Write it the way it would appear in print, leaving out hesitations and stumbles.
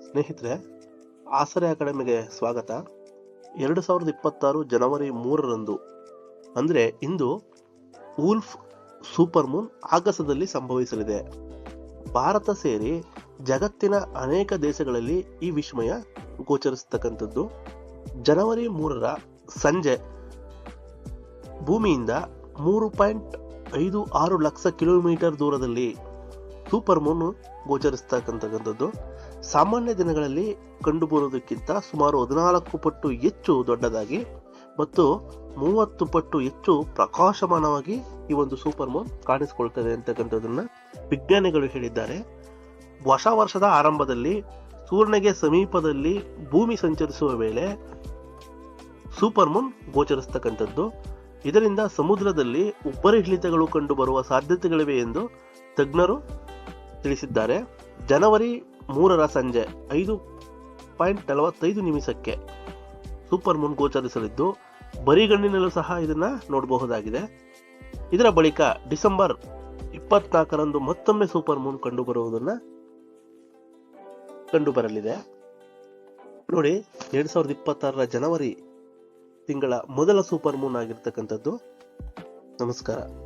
ಸ್ನೇಹಿತರೆ, ಆಸರೆ ಅಕಾಡೆಮಿಗೆ ಸ್ವಾಗತ. 2026 ಜನವರಿ 3ರಂದು ಅಂದ್ರೆ ಇಂದು ವೂಲ್ಫ್ ಸೂಪರ್ ಮೂನ್ ಆಗಸದಲ್ಲಿ ಸಂಭವಿಸಲಿದೆ. ಭಾರತ ಸೇರಿ ಜಗತ್ತಿನ ಅನೇಕ ದೇಶಗಳಲ್ಲಿ ಈ ವಿಸ್ಮಯ ಗೋಚರಿಸತಕ್ಕಂಥದ್ದು. ಜನವರಿ 3ರ ಸಂಜೆ ಭೂಮಿಯಿಂದ 3.56 ಲಕ್ಷ ಕಿಲೋಮೀಟರ್ ದೂರದಲ್ಲಿ ಸೂಪರ್ ಮೂನ್ ಗೋಚರಿಸತಕ್ಕಂಥದ್ದು. ಸಾಮಾನ್ಯ ದಿನಗಳಲ್ಲಿ ಕಂಡುಬರುವುದಕ್ಕಿಂತ ಸುಮಾರು 14 ಪಟ್ಟು ಹೆಚ್ಚು ದೊಡ್ಡದಾಗಿ ಮತ್ತು 30 ಪಟ್ಟು ಹೆಚ್ಚು ಪ್ರಕಾಶಮಾನವಾಗಿ ಈ ಒಂದು ಸೂಪರ್ ಮೂನ್ ಕಾಣಿಸಿಕೊಳ್ತದೆ ಅಂತಕ್ಕಂಥದ್ದನ್ನ ವಿಜ್ಞಾನಿಗಳು ಹೇಳಿದ್ದಾರೆ. ಹೊಸ ವರ್ಷದ ಆರಂಭದಲ್ಲಿ ಸೂರ್ಯನಿಗೆ ಸಮೀಪದಲ್ಲಿ ಭೂಮಿ ಸಂಚರಿಸುವ ವೇಳೆ ಸೂಪರ್ ಮೂನ್ ಗೋಚರಿಸತಕ್ಕಂಥದ್ದು. ಇದರಿಂದ ಸಮುದ್ರದಲ್ಲಿ ಉಬ್ಬರವಿಳಿತಗಳು ಕಂಡು ಬರುವ ಸಾಧ್ಯತೆಗಳಿವೆ ಎಂದು ತಜ್ಞರು ತಿಳಿಸಿದ್ದಾರೆ. ಜನವರಿ 3ರ ಸಂಜೆ 5.45 ನಿಮಿಷಕ್ಕೆ ಸೂಪರ್ ಮೂನ್ ಗೋಚರಿಸಲಿದ್ದು ಬರಿಗಣ್ಣಿನಲ್ಲೂ ಸಹ ಇದನ್ನ ನೋಡಬಹುದಾಗಿದೆ. ಇದರ ಬಳಿಕ ಡಿಸೆಂಬರ್ 24ರಂದು ಮತ್ತೊಮ್ಮೆ ಸೂಪರ್ ಮೂನ್ ಕಂಡುಬರಲಿದೆ. ನೋಡಿ, 2026ರ ಜನವರಿ ತಿಂಗಳ ಮೊದಲ ಸೂಪರ್ ಮೂನ್ ಆಗಿರ್ತಕ್ಕಂಥದ್ದು. ನಮಸ್ಕಾರ.